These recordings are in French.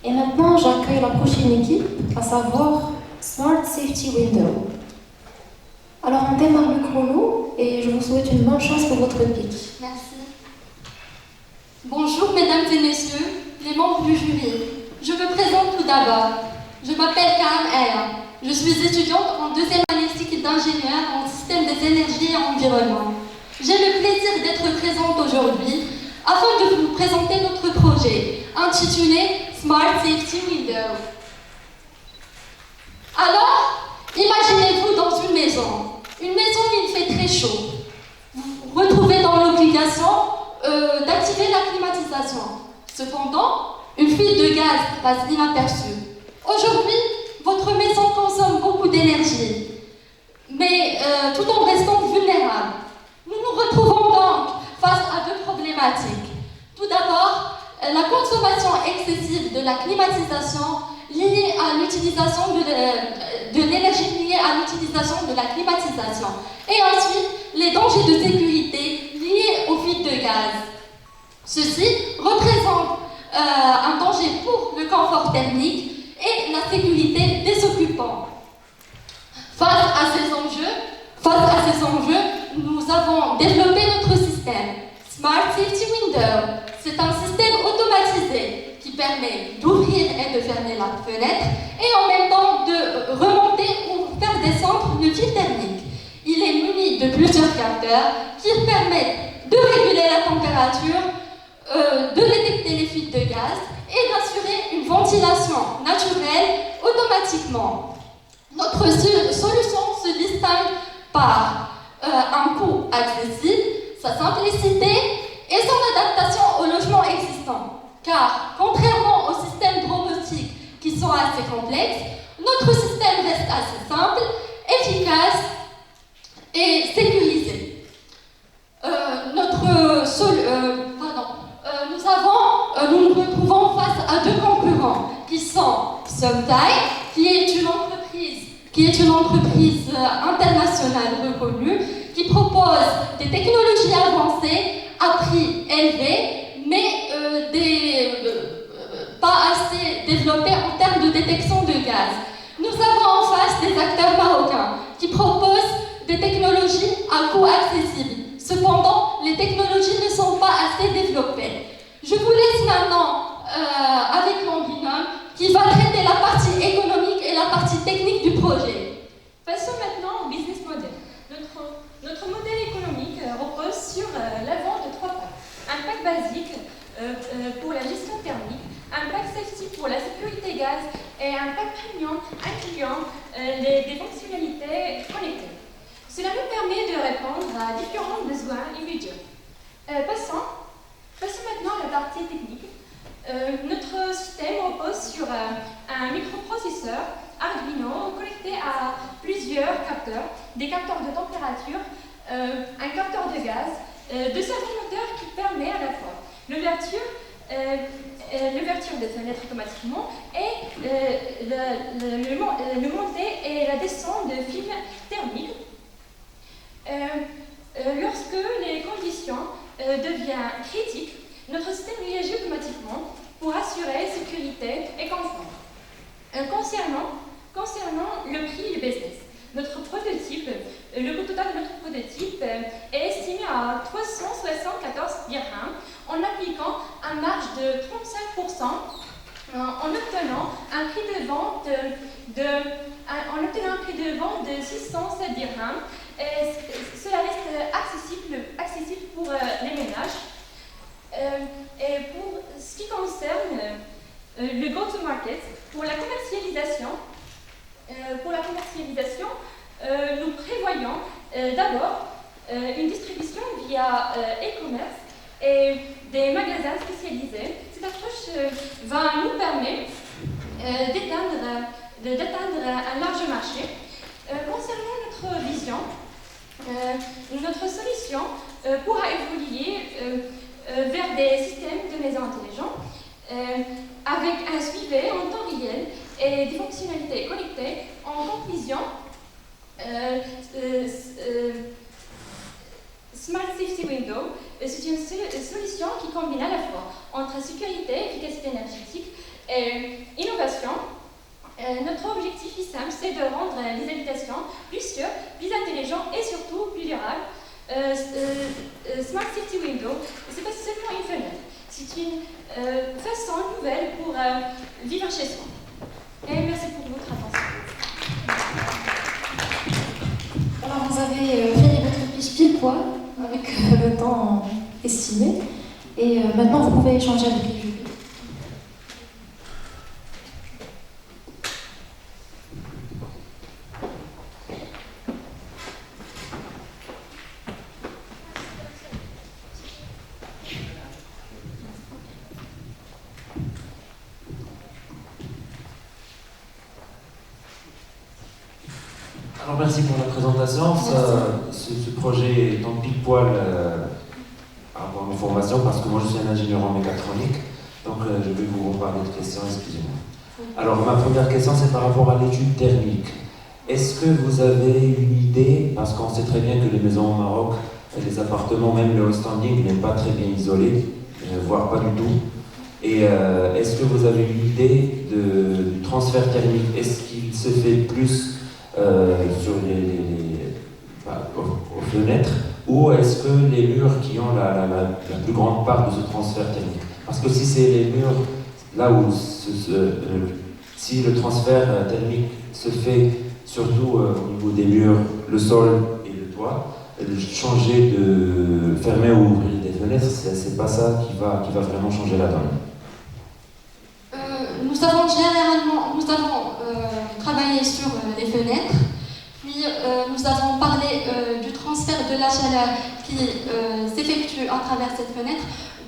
Et maintenant, j'accueille la prochaine équipe, à savoir Smart Safety Window. Alors, on démarre le chrono et je vous souhaite une bonne chance pour votre pitch. Merci. Bonjour mesdames et messieurs, les membres du jury. Je me présente tout d'abord. Je m'appelle Karam Aya. Je suis étudiante en deuxième année cycle d'ingénieur en système des énergies et environnement. J'ai le plaisir d'être présente aujourd'hui afin de vous présenter notre projet intitulé Smart Safety Window. Alors, imaginez-vous dans une maison où il fait très chaud. Vous vous retrouvez dans l'obligation d'activer la climatisation. Cependant, une fuite de gaz passe inaperçue. Aujourd'hui, votre maison consomme beaucoup d'énergie, mais tout en restant vulnérable. Nous nous retrouvons donc face à deux problématiques. Tout d'abord, la consommation excessive de la climatisation liée à l'utilisation de l'énergie liée à l'utilisation de la climatisation. Et ensuite, les dangers de sécurité liés aux fuites de gaz. Ceci représente un danger pour le confort thermique et la sécurité des occupants. Face à ces enjeux, nous avons développé notre système Smart Safety Window. C'est un système automatisé qui permet d'ouvrir et de fermer la fenêtre et en même temps de remonter ou faire descendre le fil thermique. Il est muni de plusieurs capteurs qui permettent de réguler la température, de détecter les fuites de gaz et d'assurer une ventilation naturelle automatiquement. Notre solution se distingue par un coût accessible, sa simplicité et son adaptation au logement existant. Car, contrairement aux systèmes robotiques qui sont assez complexes, notre système reste assez simple, efficace et sécurisé. Nous nous retrouvons face à deux concurrents qui sont Somtai, qui est une entreprise internationale reconnue, qui propose des technologies avancées à prix élevé, mais pas assez développées en termes de détection de gaz. Nous avons en face des acteurs marocains qui proposent des technologies à coût accessible. Cependant, les technologies ne sont pas assez développées. Je vous laisse maintenant avec mon binôme qui va traiter la partie économique et la partie technique du projet. Passons maintenant au business model. Notre modèle économique repose sur la vente de trois packs. Un pack basique pour la gestion thermique, un pack safety pour la sécurité gaz et un pack premium incluant des fonctionnalités connectées. Cela nous permet de répondre à différents besoins immédiats. Passons maintenant à la partie technique. Notre système repose sur un microprocesseur Arduino connecté à plusieurs capteurs, des capteurs de température, un capteur de gaz, deux servomoteurs qui permet à la fois l'ouverture des fenêtres automatiquement et le montée et la descente de fils thermiques. Lorsque les conditions deviennent critiques, notre système réagit automatiquement pour assurer sécurité et confort. Concernant le prix et le business, notre prototype, le coût total de notre prototype est estimé à 374 dirhams en appliquant une marge de 35% en obtenant un prix de vente de 607 dirhams. Cela reste accessible pour les ménages. Et pour ce qui concerne le go-to-market, pour la commercialisation, nous prévoyons d'abord une distribution via e-commerce et des magasins spécialisés. Cette approche va nous permettre d'atteindre un large marché. Concernant notre vision, notre solution pourra évoluer vers des systèmes de maison intelligents avec un suivi en temps réel et des fonctionnalités connectées. En conclusion, Smart Safety Window, c'est une solution qui combine à la fois entre sécurité, efficacité énergétique et innovation. Notre objectif est simple, c'est de rendre les habitations plus sûres, plus intelligentes et surtout plus durables. Smart City Window, ce n'est pas seulement une fenêtre, c'est une façon nouvelle pour vivre chez soi. Et merci pour votre attention. Alors vous avez fini votre pitch pile poil avec le temps estimé et maintenant vous pouvez échanger avec les jurys. Alors merci pour la présentation. Ce projet est en pile poil à avoir une formation parce que moi je suis un ingénieur en mécatronique, donc je vais vous reparler de questions, excusez-moi. Alors ma première question c'est par rapport à l'étude thermique. Est-ce que vous avez une idée, parce qu'on sait très bien que les maisons au Maroc, les appartements, même le standing n'est pas très bien isolé, voire pas du tout. Et est-ce que vous avez une idée du transfert thermique? Est-ce qu'il se fait plus sur aux fenêtres, ou est-ce que les murs qui ont la plus grande part de ce transfert thermique? Parce que si c'est les murs, là où si le transfert thermique se fait surtout au niveau des murs, le sol et le toit, changer de fermer ou ouvrir des fenêtres, c'est pas ça qui va vraiment changer la donne. Nous avons travaillé sur les fenêtres, puis nous avons parlé du transfert de la chaleur qui s'effectue à travers cette fenêtre,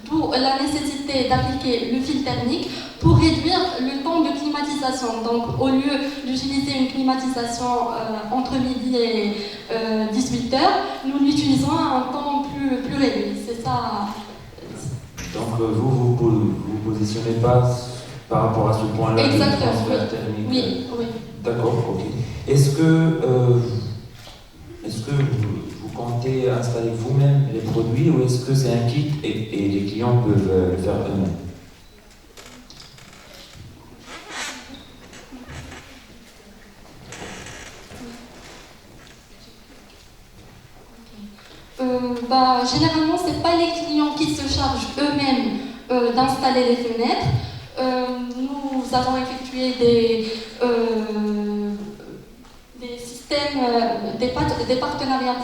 d'où la nécessité d'appliquer le fil thermique pour réduire le temps de climatisation. Donc au lieu d'utiliser une climatisation entre midi et 18h, nous l'utilisons à un temps plus réduit. C'est ça. Donc vous positionnez pas par rapport à ce point-là du transfert thermique? Oui. D'accord, ok. Est-ce que vous comptez installer vous-même les produits ou est-ce que c'est un kit et les clients peuvent le faire eux-mêmes? Généralement, ce n'est pas les clients qui se chargent eux-mêmes d'installer les fenêtres. Nous avons effectué des systèmes, des partenariats,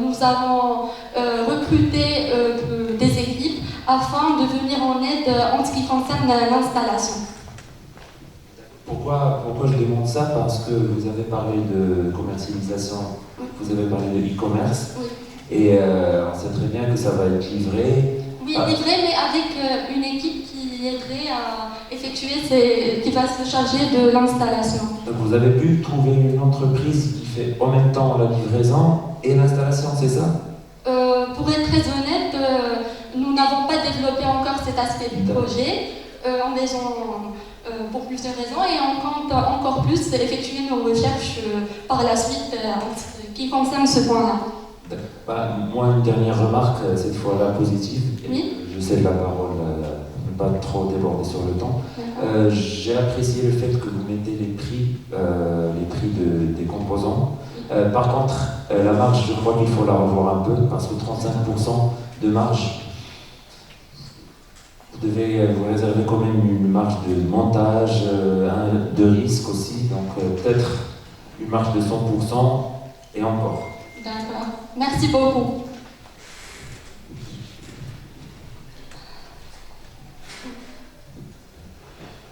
nous avons recruté des équipes afin de venir en aide en ce qui concerne l'installation. Pourquoi je demande ça? Parce que vous avez parlé de commercialisation, vous avez parlé de e-commerce, et on sait très bien que ça va être livré. Oui, livré, mais avec une équipe qui aiderait à effectuer, qui va se charger de l'installation. Donc vous avez pu trouver une entreprise qui fait en même temps la livraison et l'installation, c'est ça? Pour être très honnête, nous n'avons pas développé encore cet aspect du projet, pour plusieurs raisons, et on compte encore plus effectuer nos recherches par la suite en ce qui concerne ce point-là. Moi, une dernière remarque, cette fois-là positive. Oui. Je sais que la parole ne pas trop déborder sur le temps. J'ai apprécié le fait que vous mettez les prix des composants. Par contre, la marge, je crois qu'il faut la revoir un peu, parce que 35% de marge, vous devez vous réserver quand même une marge de montage, de risque aussi, donc peut-être une marge de 100% et encore. D'accord. Merci beaucoup.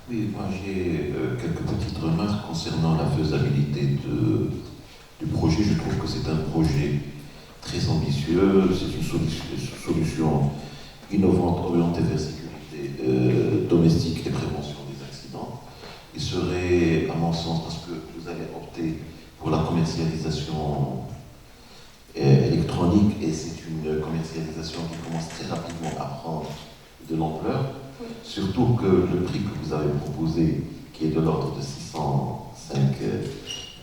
Oui, moi j'ai quelques petites remarques concernant la faisabilité du projet. Je trouve que c'est un projet très ambitieux, c'est une solution innovante orientée vers sécurité domestique et prévention des accidents. Il serait, à mon sens, parce que vous allez opter pour la commercialisation électronique, et c'est une commercialisation qui commence très rapidement à prendre de l'ampleur, surtout que le prix que vous avez proposé, qui est de l'ordre de 605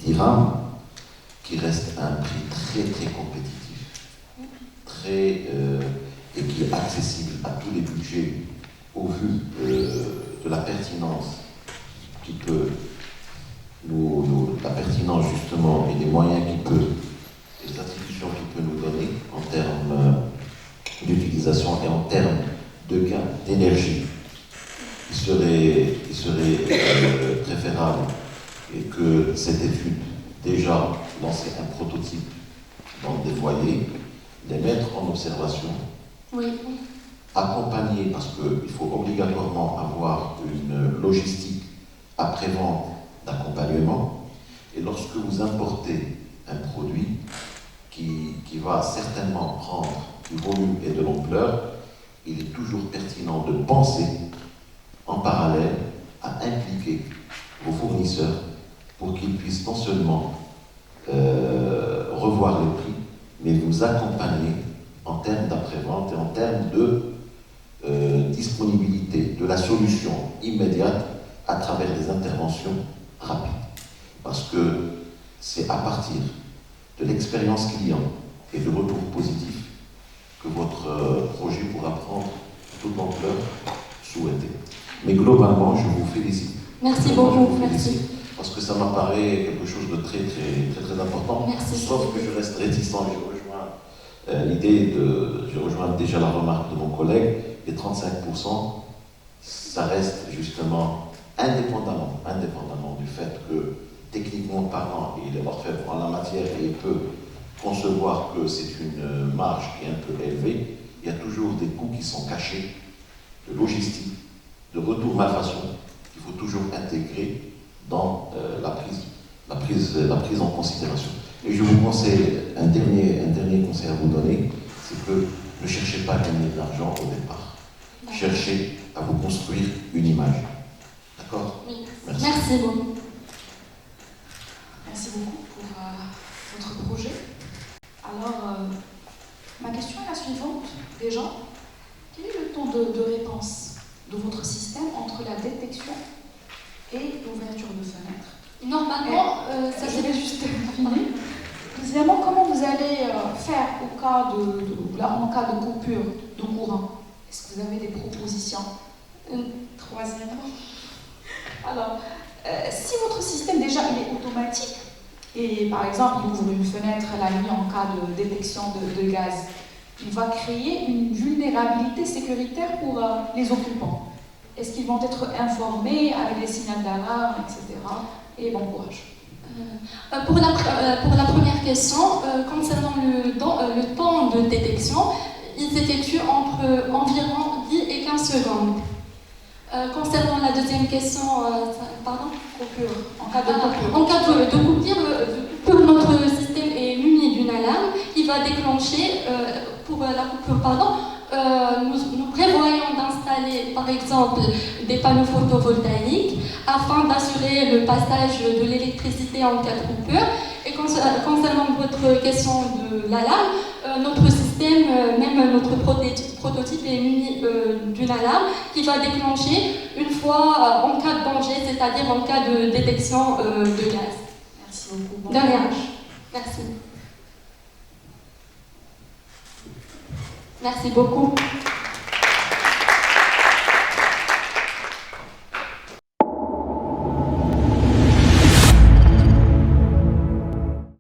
dirhams, qui reste un prix très très compétitif, et qui est accessible à tous les budgets au vu de la pertinence qui peut la pertinence justement et les moyens les attributions qu'il peut nous donner en termes d'utilisation et en termes de gain d'énergie, il serait préférable et que cette étude déjà lancer un prototype dans des foyers, les mettre en observation, Oui. accompagner, parce qu'il faut obligatoirement avoir une logistique après-vente d'accompagnement, et lorsque vous importez un produit qui va certainement prendre du volume et de l'ampleur, il est toujours pertinent de penser en parallèle à impliquer vos fournisseurs pour qu'ils puissent non seulement revoir les prix, mais vous accompagner en termes d'après-vente et en termes de disponibilité de la solution immédiate à travers des interventions rapides. Parce que c'est à partir de l'expérience client et de retour positif que votre projet pourra prendre toute l'ampleur souhaitée. Mais globalement, je vous félicite. Merci beaucoup, merci. Parce que ça m'apparaît quelque chose de très important. Merci. Sauf que je reste réticent, je rejoins déjà la remarque de mon collègue, les 35%, ça reste justement indépendamment du fait que, techniquement parlant, il est orfèvre en la matière et il peut concevoir que c'est une marge qui est un peu élevée, il y a toujours des coûts qui sont cachés, de logistique, de retour malfaçon, qu'il faut toujours intégrer dans la prise en considération. Et je vous conseille, un dernier conseil à vous donner, c'est que ne cherchez pas à gagner de l'argent au départ. Cherchez à vous construire une image. D'accord ? Oui. Merci. Merci beaucoup. Merci beaucoup pour votre projet. Alors, ma question est la suivante. Déjà, quel est le temps de réponse de votre système entre la détection et l'ouverture de fenêtres? Normalement, ça je vais juste finir. Deuxièmement, comment vous allez faire en cas de coupure de courant? Est-ce que vous avez des propositions? Troisièmement, alors, si votre système déjà il est automatique, et par exemple il ouvre une fenêtre la nuit en cas de détection de gaz, il va créer une vulnérabilité sécuritaire pour les occupants. Est-ce qu'ils vont être informés avec des signaux d'alarme, etc. Et bon courage. Pour la première question, concernant le temps de détection, il s'effectue entre environ 10 et 15 secondes. Concernant la deuxième question, pardon ? Coupure. En cas de coupure. En cas de coupure, notre système est muni d'une alarme qui va déclencher, pour la coupure, nous prévoyons d'installer par exemple des panneaux photovoltaïques afin d'assurer le passage de l'électricité en cas de coupure. Et concernant votre question de l'alarme, notre système, même notre prototype est muni d'une alarme qui va déclencher une fois en cas de danger, c'est-à-dire en cas de détection de gaz. Merci beaucoup. De rien. Merci. Merci beaucoup.